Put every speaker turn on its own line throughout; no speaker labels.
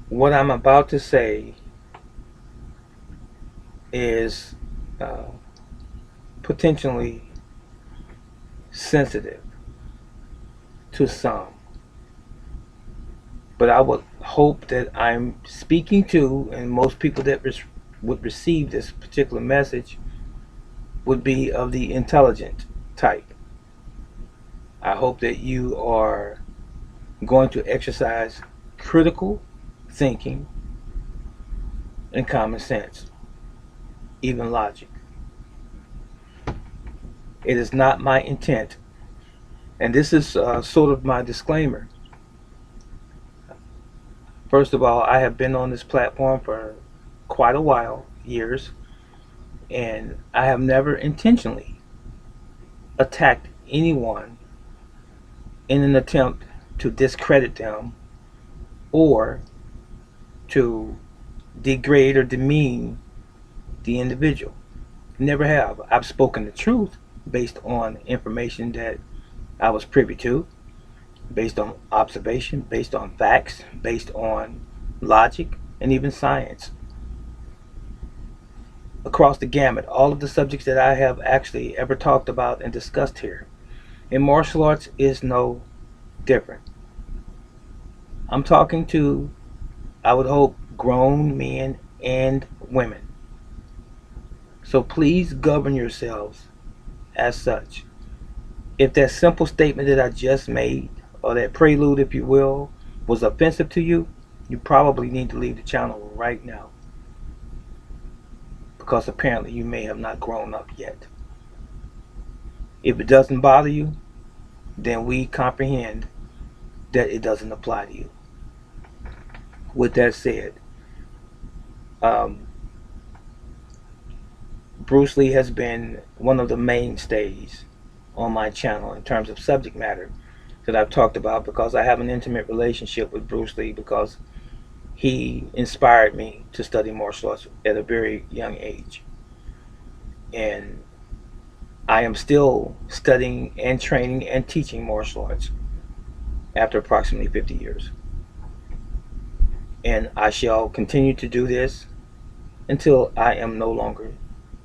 What I'm about to say is uh, potentially sensitive to some, but I would hope that I'm speaking to, and most people that would receive this particular message would be of the intelligent type. I hope that you are going to exercise critical thinking and common sense, even logic. It is not my intent, and this is sort of my disclaimer. First of all, I have been on this platform for quite a while, years, and I have never intentionally attacked anyone in an attempt to discredit them or to degrade or demean the individual. Never have. I've spoken the truth based on information that I was privy to, based on observation, based on facts, based on logic, and even science. Across the gamut, all of the subjects that I have actually ever talked about and discussed here. And martial arts is no different. I'm talking to, I would hope, grown men and women. So please govern yourselves as such. If that simple statement that I just made, or that prelude, if you will, was offensive to you, you probably need to leave the channel right now because apparently you may have not grown up yet. If it doesn't bother you, then we comprehend that it doesn't apply to you. With that said, um, Bruce Lee has been one of the mainstays on my channel in terms of subject matter that I've talked about because I have an intimate relationship with Bruce Lee because he inspired me to study martial arts at a very young age. And I am still studying and training and teaching martial arts after approximately 50 years. And I shall continue to do this until I am no longer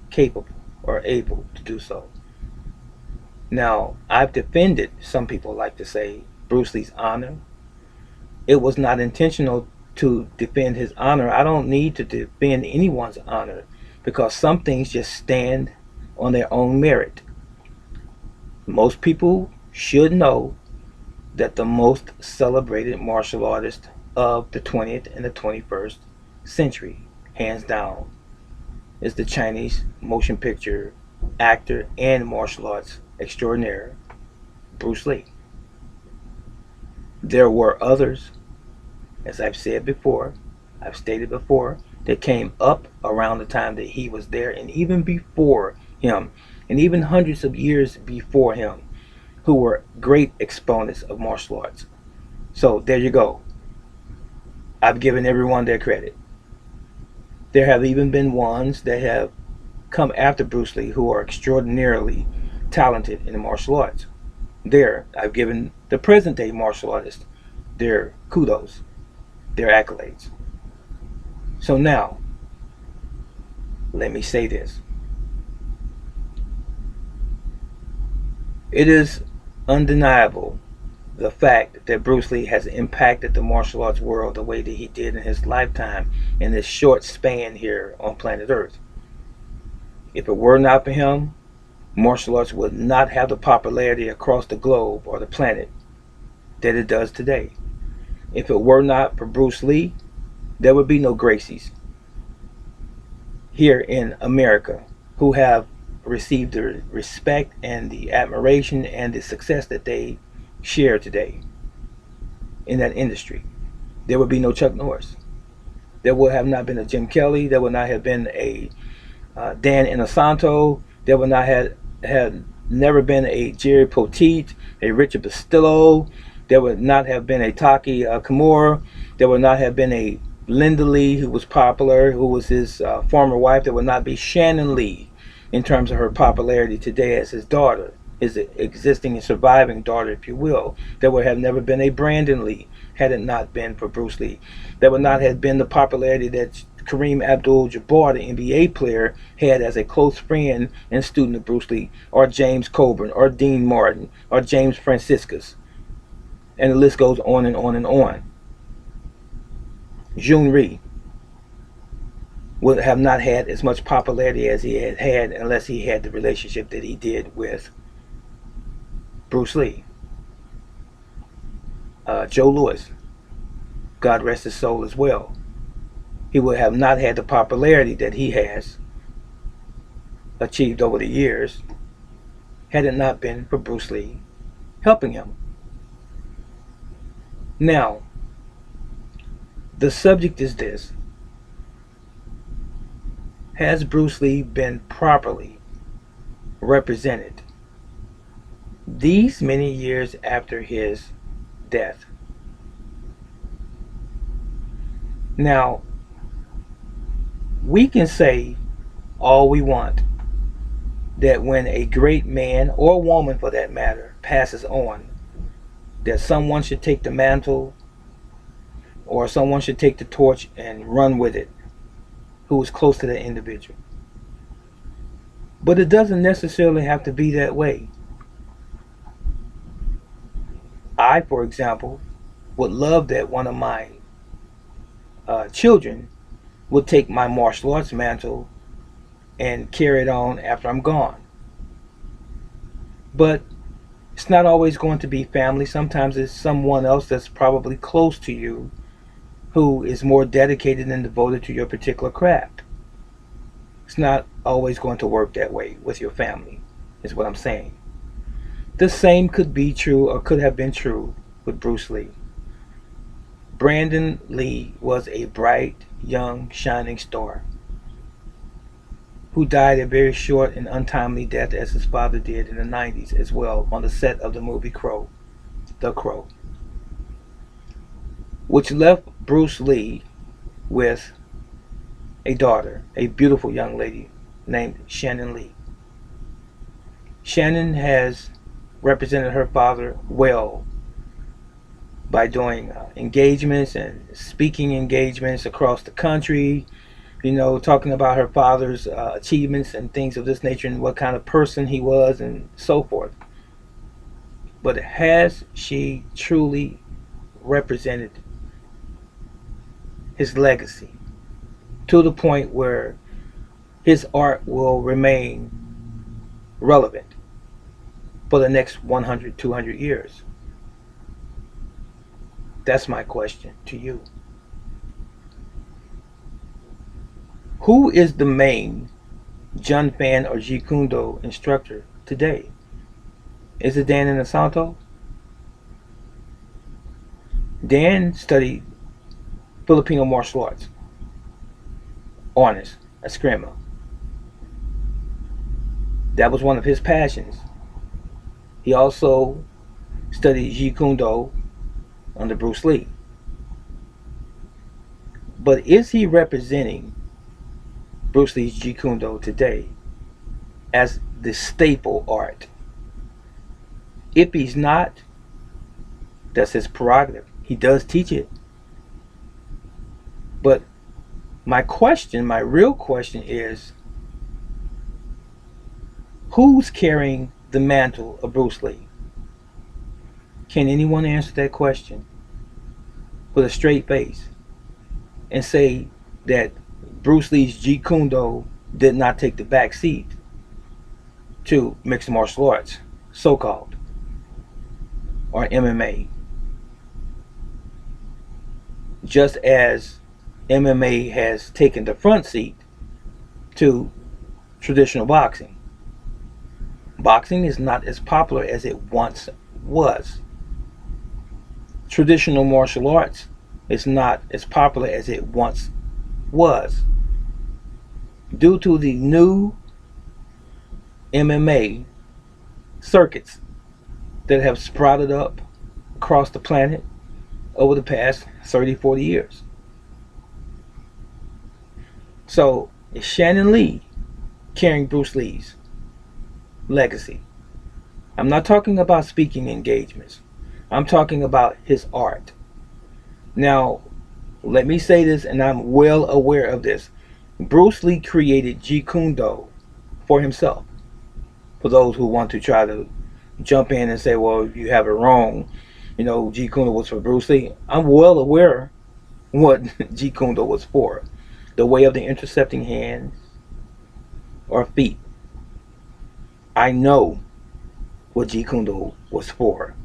capable or able to do so. Now, I've defended, some people like to say, Bruce Lee's honor. It was not intentional to defend his honor. I don't need to defend anyone's honor because some things just stand on their own merit. Most people should know that the most celebrated martial artist of the 20th and the 21st century, hands down, is the Chinese motion picture actor and martial arts extraordinaire, Bruce Lee. There were others, as I've said before, I've stated before, that came up around the time that he was there and even before him, and even hundreds of years before him, who were great exponents of martial arts. So there you go. I've given everyone their credit. There have even been ones that have come after Bruce Lee who are extraordinarily talented in the martial arts. There, I've given the present day martial artists their kudos, their accolades. So now, let me say this. It is undeniable the fact that Bruce Lee has impacted the martial arts world the way that he did in his lifetime in this short span here on planet Earth. If it were not for him, martial arts would not have the popularity across the globe or the planet that it does today. If it were not for Bruce Lee, there would be no Gracies here in America who have received the respect and the admiration and the success that they share today in that industry. There would be no Chuck Norris. There would have not been a Jim Kelly. There would not have been a Dan Inosanto. There would not have never been a Jerry Poteet, a Richard Bastillo. There would not have been a Taki Kimura. There would not have been a Linda Lee, who was popular, who was his former wife. There would not be Shannon Lee in terms of her popularity today as his daughter, his existing and surviving daughter, if you will. There would have never been a Brandon Lee had it not been for Bruce Lee. There would not have been the popularity that Kareem Abdul-Jabbar, the NBA player, had as a close friend and student of Bruce Lee, or James Coburn, or Dean Martin, or James Franciscus, and the list goes on and on and on. Jun Rhee would have not had as much popularity as he had had unless he had the relationship that he did with Bruce Lee. Joe Louis, God rest his soul as well, he would have not had the popularity that he has achieved over the years had it not been for Bruce Lee helping him. Now, the subject is this: has Bruce Lee been properly represented these many years after his death? Now, we can say all we want that when a great man, or woman for that matter, passes on, that someone should take the mantle or someone should take the torch and run with it who is close to that individual. But it doesn't necessarily have to be that way. I, for example, would love that one of my children would take my martial arts mantle and carry it on after I'm gone. But it's not always going to be family. Sometimes it's someone else that's probably close to you who is more dedicated and devoted to your particular craft. It's not always going to work that way with your family, is what I'm saying. The same could be true, or could have been true, with Bruce Lee. Brandon Lee was a bright, young, shining star who died a very short and untimely death, as his father did in the 90s as well, on the set of the movie The Crow, which left Bruce Lee with a daughter, a beautiful young lady named Shannon Lee. Shannon has represented her father well by doing engagements and speaking engagements across the country, talking about her father's achievements and things of this nature and what kind of person he was and so forth. But has she truly represented his legacy to the point where his art will remain relevant for the next 100, 200 years? That's my question to you. Who is the main Jun Fan or Jeet Kune Do instructor today? Is it Dan Inosanto? Dan studied Filipino martial arts, honest, eskrima. That was one of his passions. He also studied Jeet Kune Do under Bruce Lee. But is he representing Bruce Lee's Jeet Kune Do today as the staple art? If he's not, that's his prerogative. He does teach it. But my real question is, who's carrying the mantle of Bruce Lee? Can anyone answer that question with a straight face and say that Bruce Lee's Jeet Kune Do did not take the back seat to mixed martial arts, so-called, or MMA? Just as MMA has taken the front seat to traditional boxing. Boxing is not as popular as it once was. Traditional martial arts is not as popular as it once was, due to the new MMA circuits that have sprouted up across the planet over the past 30, 40 years. So, is Shannon Lee carrying Bruce Lee's legacy? I'm not talking about speaking engagements. I'm talking about his art. Now, let me say this, and I'm well aware of this. Bruce Lee created Jeet Kune Do for himself. For those who want to try to jump in and say, well, you have it wrong, Jeet Kune Do was for Bruce Lee. I'm well aware what Jeet Kune Do was for. The way of the intercepting hands or feet. I know what Jeet Kune Do was for.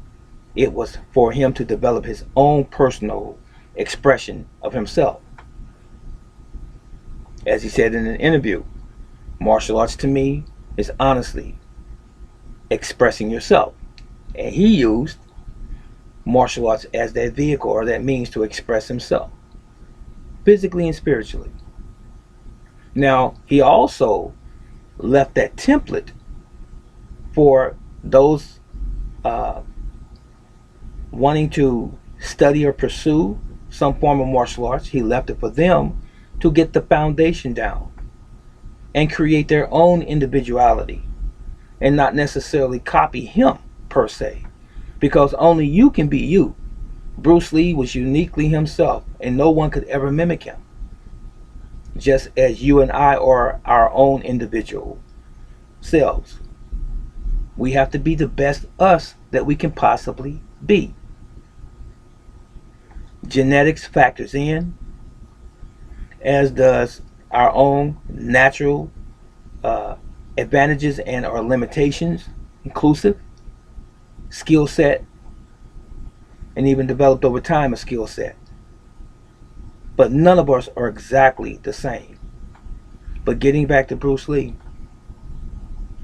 It was for him to develop his own personal expression of himself. As he said in an interview, martial arts to me is honestly expressing yourself. And he used martial arts as that vehicle or that means to express himself, physically and spiritually. Now, he also left that template for those wanting to study or pursue some form of martial arts. He left it for them to get the foundation down and create their own individuality and not necessarily copy him per se, because only you can be you. Bruce Lee was uniquely himself and no one could ever mimic him, just as you and I are our own individual selves. We have to be the best us that we can possibly be. Genetics factors in, as does our own natural advantages and our limitations, inclusive skill set, and even developed over time a skill set. But none of us are exactly the same. But getting back to Bruce Lee,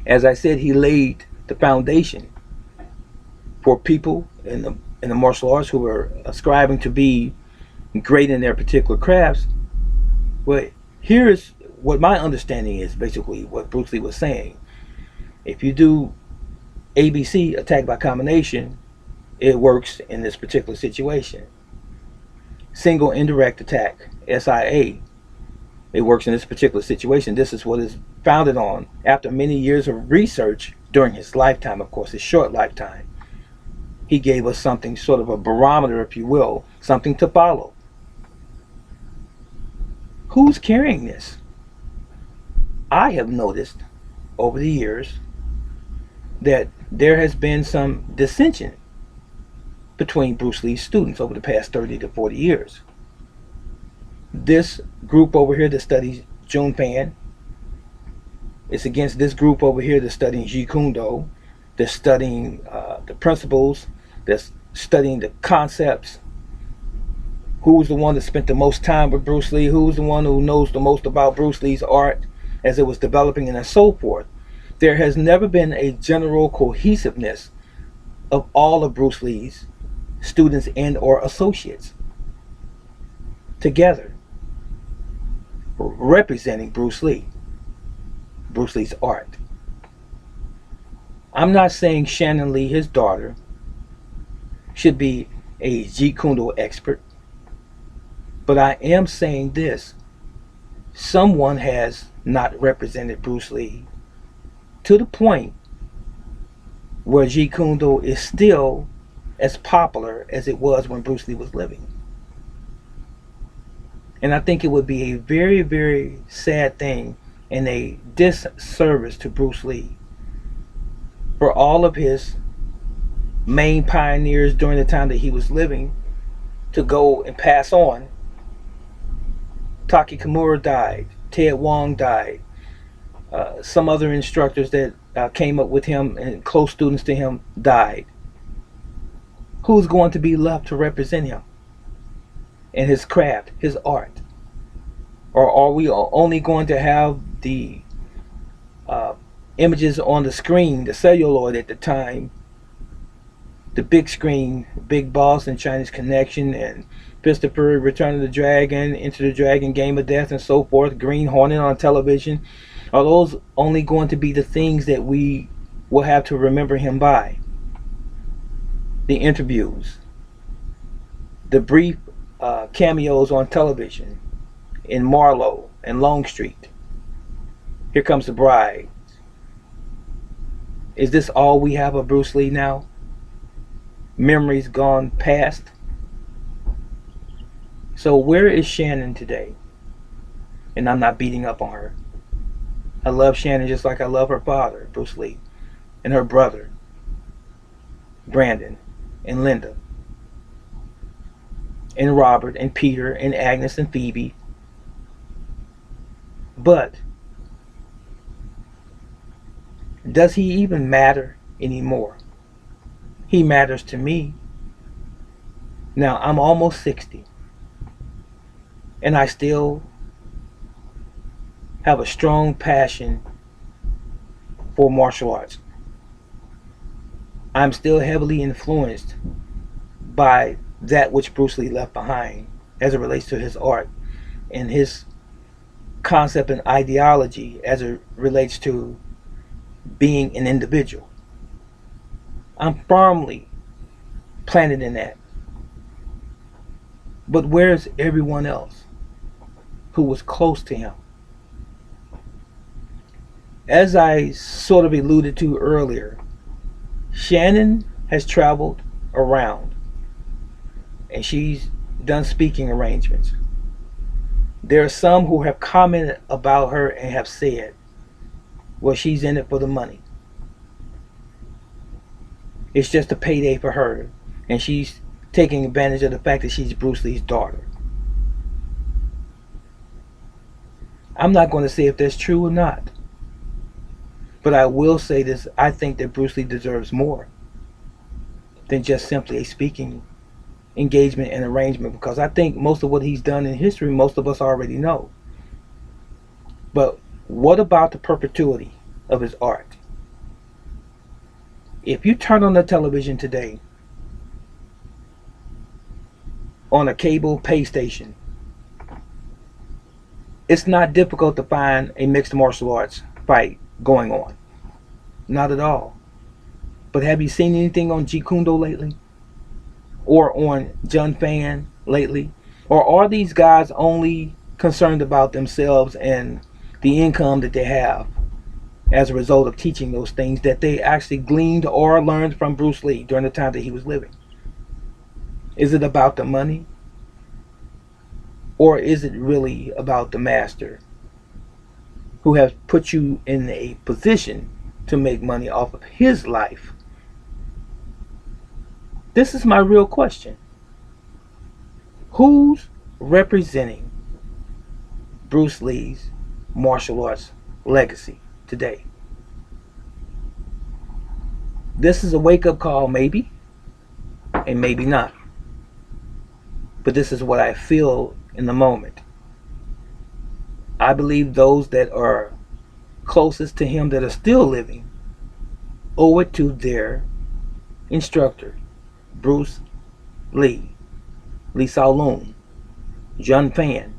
as I said, he laid the foundation for people in the martial arts who were ascribing to be great in their particular crafts. But here's what my understanding is, basically what Bruce Lee was saying. If you do ABC, attack by combination, it works in this particular situation. Single indirect attack, SIA, it works in this particular situation. This is what is founded on after many years of research during his lifetime, of course, his short lifetime. He gave us something, sort of a barometer, if you will, something to follow. Who's carrying this? I have noticed over the years that there has been some dissension between Bruce Lee's students over the past 30 to 40 years. This group over here that studies Jun Fan is against this group over here that's studying Jeet Kune Do. They're studying the principles, they're studying the concepts. Who's the one that spent the most time with Bruce Lee? Who's the one who knows the most about Bruce Lee's art as it was developing and so forth? There has never been a general cohesiveness of all of Bruce Lee's students and or associates together representing Bruce Lee's art. I'm not saying Shannon Lee, his daughter, should be a Jeet Kune Do expert, but I am saying this: someone has not represented Bruce Lee to the point where Jeet Kune Do is still as popular as it was when Bruce Lee was living. And I think it would be a very, very sad thing and a disservice to Bruce Lee for all of his main pioneers during the time that he was living to go and pass on. Taki Kimura died, Ted Wong died, some other instructors that came up with him and close students to him died. Who's going to be left to represent him and his craft, his art? Or are we only going to have the images on the screen, the celluloid at the time, the big screen, Big Boss and Chinese Connection and Christopher, Return of the Dragon, Enter the Dragon, Game of Death, and so forth, Green Hornet on television? Are those only going to be the things that we will have to remember him by? The interviews, the brief cameos on television in Marlowe and Longstreet, Here Comes the Bride. Is this all we have of Bruce Lee now? Memories gone past? So where is Shannon today? And I'm not beating up on her. I love Shannon just like I love her father, Bruce Lee, and her brother, Brandon, and Linda, and Robert, and Peter, and Agnes, and Phoebe. But does he even matter anymore? He matters to me. Now, I'm almost 60, and I still have a strong passion for martial arts. I'm still heavily influenced by that which Bruce Lee left behind as it relates to his art and his concept and ideology as it relates to being an individual. I'm firmly planted in that. But where's everyone else who was close to him? As I sort of alluded to earlier, Shannon has traveled around and she's done speaking arrangements. There are some who have commented about her and have said, well, she's in it for the money. It's just a payday for her, and she's taking advantage of the fact that she's Bruce Lee's daughter. I'm not going to say if that's true or not, but I will say this: I think that Bruce Lee deserves more than just simply a speaking engagement and arrangement, because I think most of what he's done in history, most of us already know. But what about the perpetuity of his art? If you turn on the television today, on a cable pay station, it's not difficult to find a mixed martial arts fight going on. Not at all. But have you seen anything on Jeet Kune Do lately? Or on Jun Fan lately? Or are these guys only concerned about themselves and the income that they have as a result of teaching those things that they actually gleaned or learned from Bruce Lee during the time that he was living? Is it about the money? Or is it really about the master who has put you in a position to make money off of his life? This is my real question. Who's representing Bruce Lee's martial arts legacy today? This is a wake-up call, maybe, and maybe not. But this is what I feel in the moment. I believe those that are closest to him that are still living owe it to their instructor, Bruce Lee, Lee Sao Lung, Jun Fan,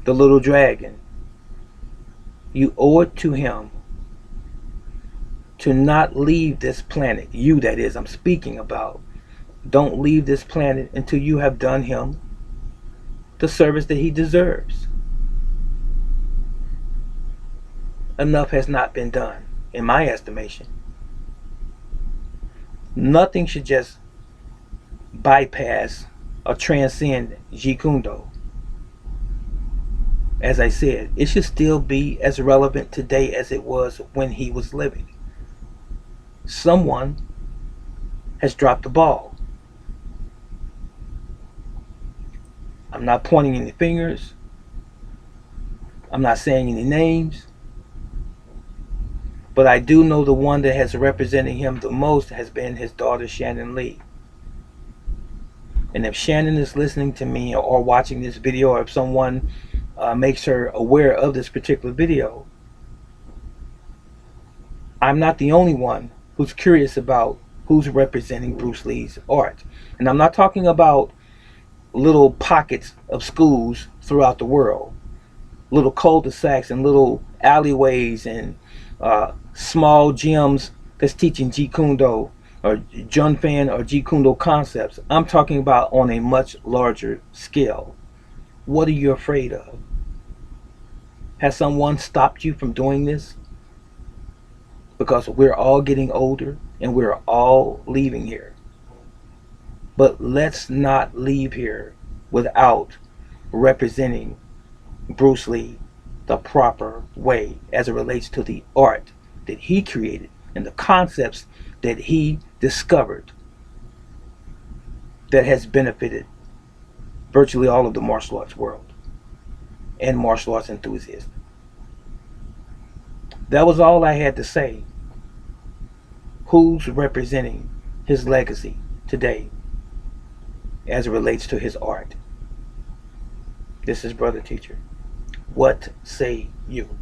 the Little Dragon. You owe it to him to not leave this planet. You, that is, I'm speaking about. Don't leave this planet until you have done him the service that he deserves. Enough has not been done, in my estimation. Nothing should just bypass or transcend Jeet Kune Do. As I said, it should still be as relevant today as it was when he was living. Someone has dropped the ball. I'm not pointing any fingers. I'm not saying any names. But I do know the one that has represented him the most has been his daughter, Shannon Lee. And if Shannon is listening to me or watching this video, or if someone makes her aware of this particular video, I'm not the only one who's curious about who's representing Bruce Lee's art. And I'm not talking about little pockets of schools throughout the world, little cul-de-sacs and little alleyways and small gyms that's teaching Jeet Kune Do or Jun Fan or Jeet Kune Do concepts. I'm talking about on a much larger scale. What are you afraid of? Has someone stopped you from doing this? Because we're all getting older and we're all leaving here. But let's not leave here without representing Bruce Lee the proper way as it relates to the art that he created and the concepts that he discovered that has benefited virtually all of the martial arts world and martial arts enthusiasts. That was all I had to say. Who's representing his legacy today as it relates to his art? This is Brother Teacher. What say you?